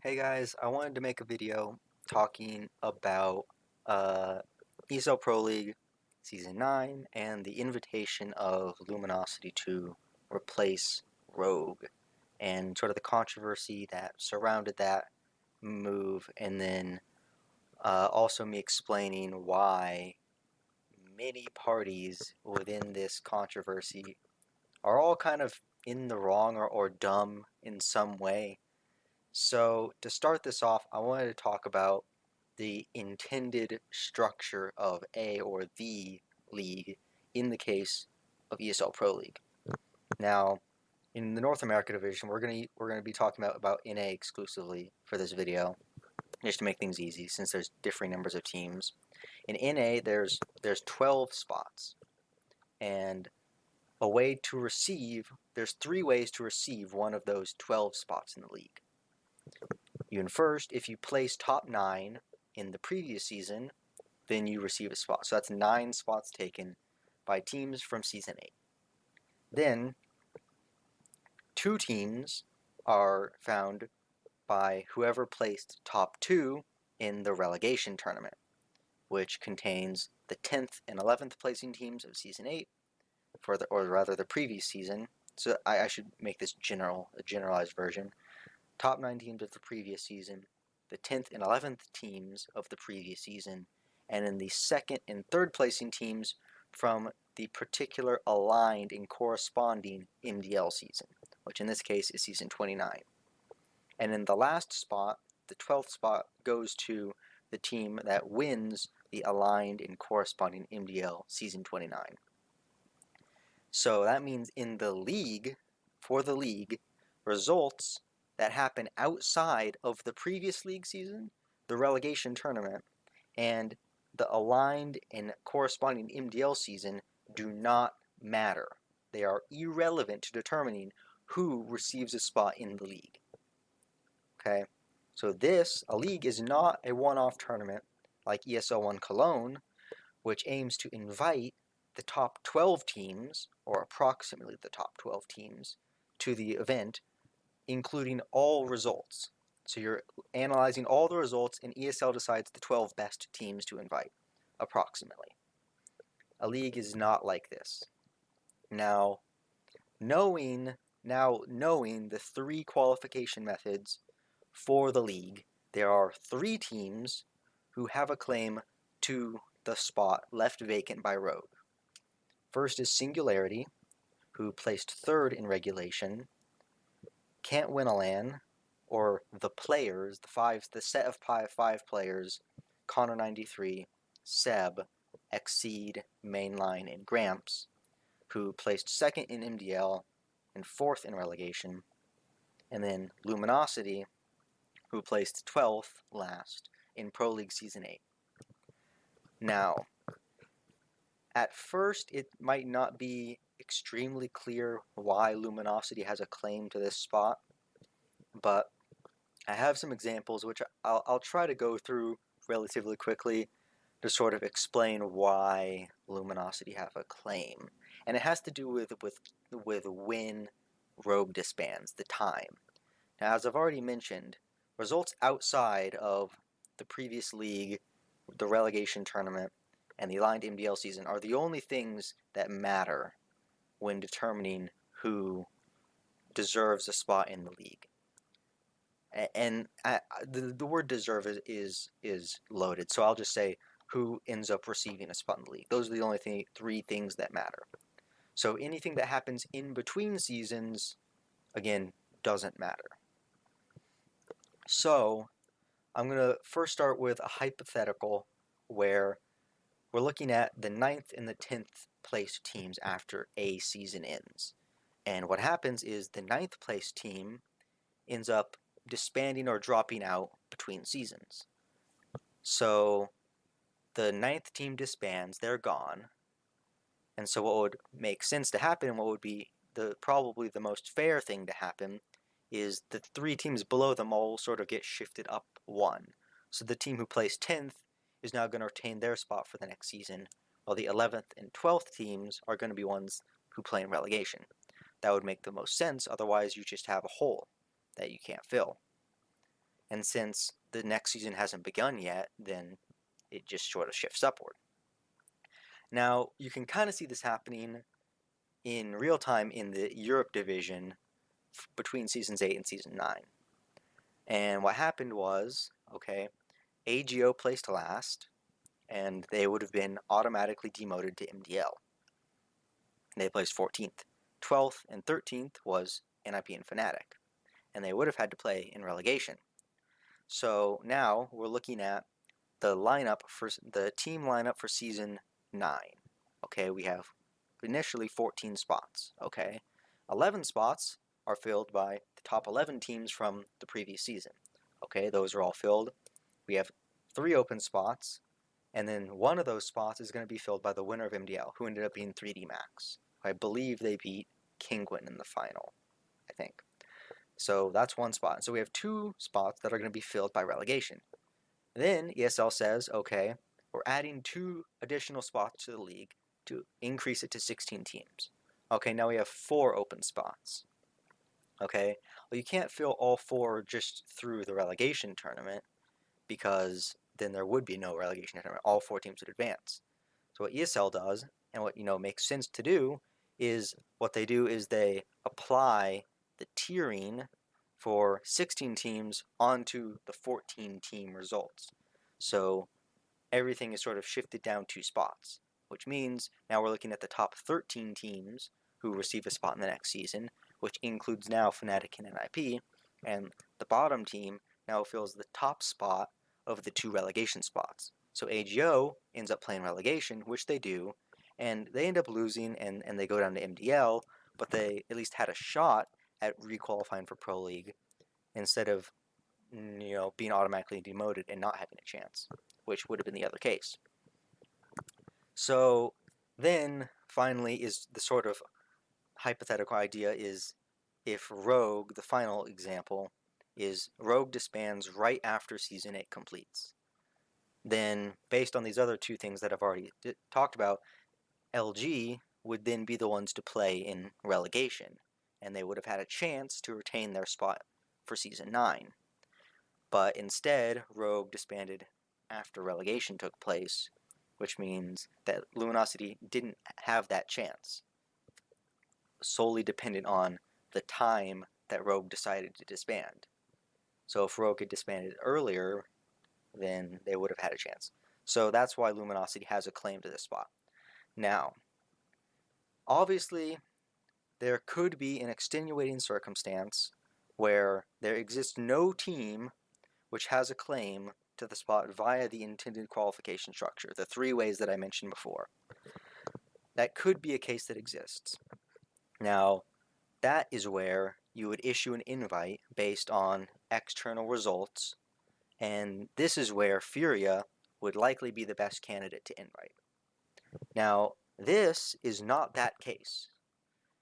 Hey guys, I wanted to make a video talking about ESL Pro League Season 9 and the invitation of Luminosity to replace Rogue and sort of the controversy that surrounded that move, and then also me explaining why many parties within this controversy are all kind of in the wrong or dumb in some way. So to start this off, I wanted to talk about the intended structure of a or the league in the case of ESL Pro League. Now, in the North America division, we're gonna be talking about NA exclusively for this video, just to make things easy, since there's differing numbers of teams. In NA, there's 12 spots, and a way to receive there's 3 ways to receive one of those 12 spots in the league. You can first, if you place top 9 in the previous season, then you receive a spot. So that's 9 spots taken by teams from Season 8. Then, 2 teams are found by whoever placed top 2 in the relegation tournament, which contains the 10th and 11th placing teams of Season 8, or rather the previous season. So I should make this a generalized version. Top 9 teams of the previous season, the 10th and 11th teams of the previous season, and then the 2nd and 3rd placing teams from the particular aligned and corresponding MDL season, which in this case is season 29. And in the last spot, the 12th spot, goes to the team that wins the aligned and corresponding MDL season 29. So that means in the league, for the league, results that happen outside of the previous league season, the relegation tournament, and the aligned and corresponding MDL season do not matter. They are irrelevant to determining who receives a spot in the league. Okay? So a league is not a one-off tournament like ESL 1 Cologne, which aims to invite the top 12 teams, or approximately the top 12 teams, to the event, including all results. So you're analyzing all the results, and ESL decides the 12 best teams to invite, approximately. A league is not like this. Now, knowing the 3 qualification methods for the league, there are 3 teams who have a claim to the spot left vacant by Rogue. First is Singularity, who placed 3rd in regulation. Can't Win a LAN, or the players, the set of 5 players, Connor93, Seb, Exceed, Mainline, and Gramps, who placed 2nd in MDL and 4th in relegation. And then Luminosity, who placed 12th last in Pro League Season 8. Now, at first, it might not be extremely clear why Luminosity has a claim to this spot, but I have some examples which I'll try to go through relatively quickly to sort of explain why Luminosity have a claim. And it has to do with when Rogue disbands, the time. Now, as I've already mentioned, results outside of the previous league, the relegation tournament, and the aligned MDL season are the only things that matter when determining who deserves a spot in the league. And the word deserve is loaded, so I'll just say who ends up receiving a spot in the league. Those are the only 3 things that matter. So anything that happens in between seasons, again, doesn't matter. So I'm going to first start with a hypothetical where we're looking at the 9th and the 10th place teams after a season ends. And what happens is the 9th place team ends up disbanding or dropping out between seasons. So the 9th team disbands, they're gone. And so what would make sense to happen, and what would be probably the most fair thing to happen, is the 3 teams below them all sort of get shifted up 1. So the team who placed 10th is now going to retain their spot for the next season, while the 11th and 12th teams are going to be ones who play in relegation. That would make the most sense, otherwise you just have a hole that you can't fill. And since the next season hasn't begun yet, then it just sort of shifts upward. Now, you can kind of see this happening in real time in the Europe division between seasons 8 and season 9. And what happened was, okay, AGO placed last, and they would have been automatically demoted to MDL. They placed 14th. 12th and 13th was NIP and Fnatic, and they would have had to play in relegation. So now we're looking at the team lineup for season 9. Okay, we have initially 14 spots. Okay, 11 spots are filled by the top 11 teams from the previous season. Okay, those are all filled. We have 3 open spots, and then one of those spots is going to be filled by the winner of MDL, who ended up being 3D Max. I believe they beat Kinguin in the final, I think. So that's one spot. So we have 2 spots that are going to be filled by relegation. Then ESL says, okay, we're adding 2 additional spots to the league to increase it to 16 teams. Okay, now we have 4 open spots. Okay, well, you can't fill all 4 just through the relegation tournament, because then there would be no relegation tournament. All 4 teams would advance. So what ESL does, and what makes sense to do, is what they do is they apply the tiering for 16 teams onto the 14 team results. So everything is sort of shifted down 2 spots, which means now we're looking at the top 13 teams who receive a spot in the next season, which includes now Fnatic and NIP, and the bottom team now fills the top spot of the 2 relegation spots. So AGO ends up playing relegation, which they do, and they end up losing, and they go down to MDL, but they at least had a shot at requalifying for Pro League instead of being automatically demoted and not having a chance, which would have been the other case. So then finally is the sort of hypothetical idea is if Rogue, the final example, is Rogue disbands right after Season 8 completes. Then, based on these other 2 things that I've already talked about, LG would then be the ones to play in relegation, and they would have had a chance to retain their spot for Season 9. But instead, Rogue disbanded after relegation took place, which means that Luminosity didn't have that chance, solely dependent on the time that Rogue decided to disband. So if Rogue had disbanded earlier, then they would have had a chance. So that's why Luminosity has a claim to this spot. Now, obviously, there could be an extenuating circumstance where there exists no team which has a claim to the spot via the intended qualification structure, the 3 ways that I mentioned before. That could be a case that exists. Now, that is where you would issue an invite based on external results, and this is where Furia would likely be the best candidate to invite. Now, this is not that case,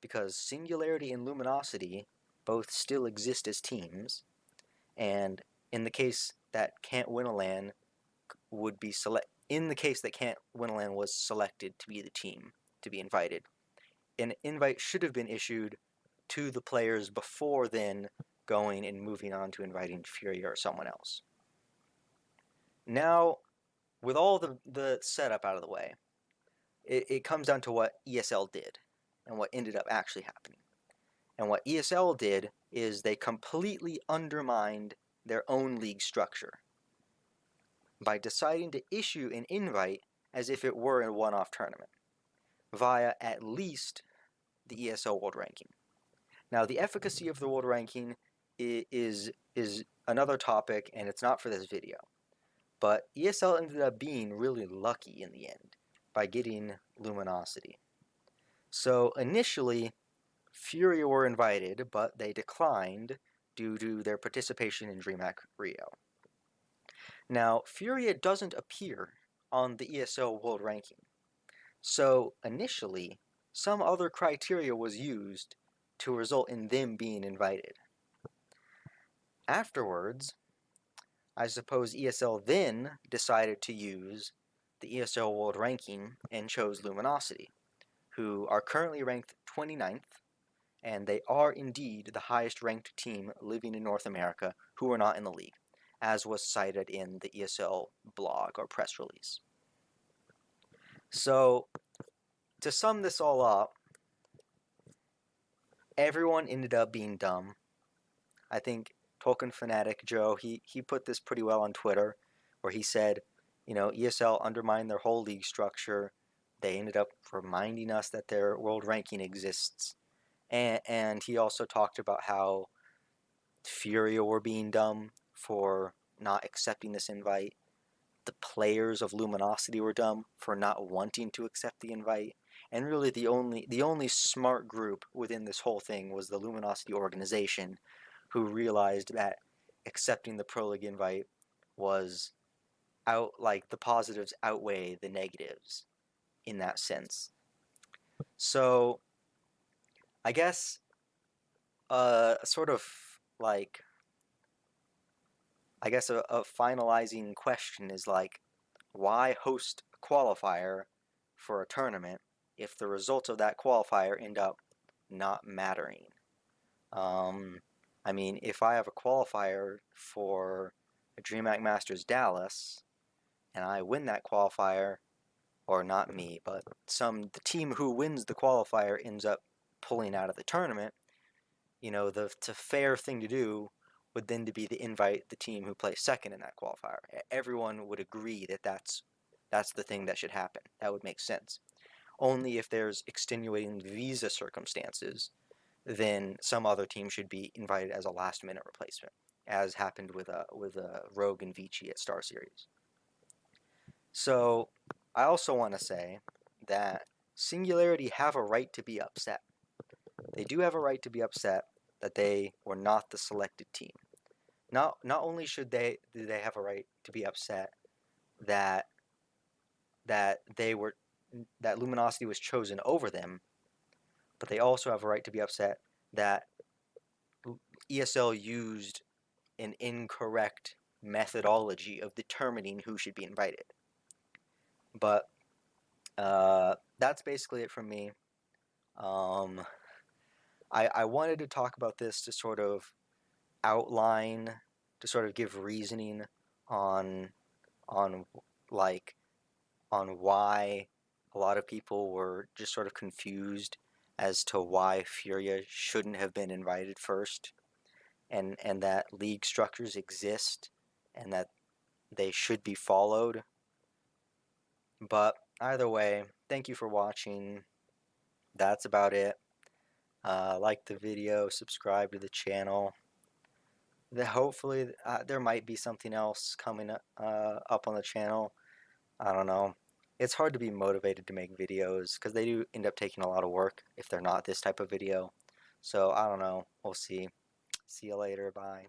because Singularity and Luminosity both still exist as teams, and in the case that Can't Win a LAN would be in the case that Can't Win a LAN was selected to be the team to be invited, an invite should have been issued to the players before then going and moving on to inviting Furia or someone else. Now, with all the setup out of the way, it comes down to what ESL did and what ended up actually happening. And what ESL did is they completely undermined their own league structure by deciding to issue an invite as if it were a one-off tournament via at least the ESL World Ranking. Now, the efficacy of the World Ranking is another topic, and it's not for this video. But ESL ended up being really lucky in the end by getting Luminosity. So initially, Furia were invited, but they declined due to their participation in DreamHack Rio. Now, Furia doesn't appear on the ESL World Ranking. So initially, some other criteria was used to result in them being invited. Afterwards, I suppose ESL then decided to use the ESL World Ranking and chose Luminosity, who are currently ranked 29th, and they are indeed the highest ranked team living in North America who are not in the league. as was cited in the ESL blog or press release. So, to sum this all up, everyone ended up being dumb. I think Tolkien Fanatic Joe, he put this pretty well on Twitter, where he said, ESL undermined their whole league structure. They ended up reminding us that their world ranking exists. And he also talked about how Furia were being dumb for not accepting this invite. The players of Luminosity were dumb for not wanting to accept the invite. And really the only smart group within this whole thing was the Luminosity organization, who realized that accepting the Pro League invite was the positives outweigh the negatives in that sense. So I guess sort of like I guess a finalizing question is like, why host a qualifier for a tournament if the results of that qualifier end up not mattering? I mean, if I have a qualifier for a DreamHack Masters Dallas and I win that qualifier, or not me, but the team who wins the qualifier ends up pulling out of the tournament, the fair thing to do would then to be to invite the team who plays second in that qualifier. Everyone would agree that that's the thing that should happen. That would make sense. Only if there's extenuating visa circumstances, then some other team should be invited as a last-minute replacement, as happened with Rogue and Vici at Star Series. So I also want to say that Singularity have a right to be upset. They do have a right to be upset that they were not the selected team. Not only do they have a right to be upset that Luminosity was chosen over them, but they also have a right to be upset that ESL used an incorrect methodology of determining who should be invited. But that's basically it from me. I wanted to talk about this to sort of outline, to sort of give reasoning on why a lot of people were just sort of confused as to why Furia shouldn't have been invited first, and that league structures exist and that they should be followed. But either way, thank you for watching. That's about it. Like the video, subscribe to the channel. Hopefully there might be something else coming up on the channel. I don't know. It's hard to be motivated to make videos because they do end up taking a lot of work if they're not this type of video. So I don't know. We'll see. See you later. Bye.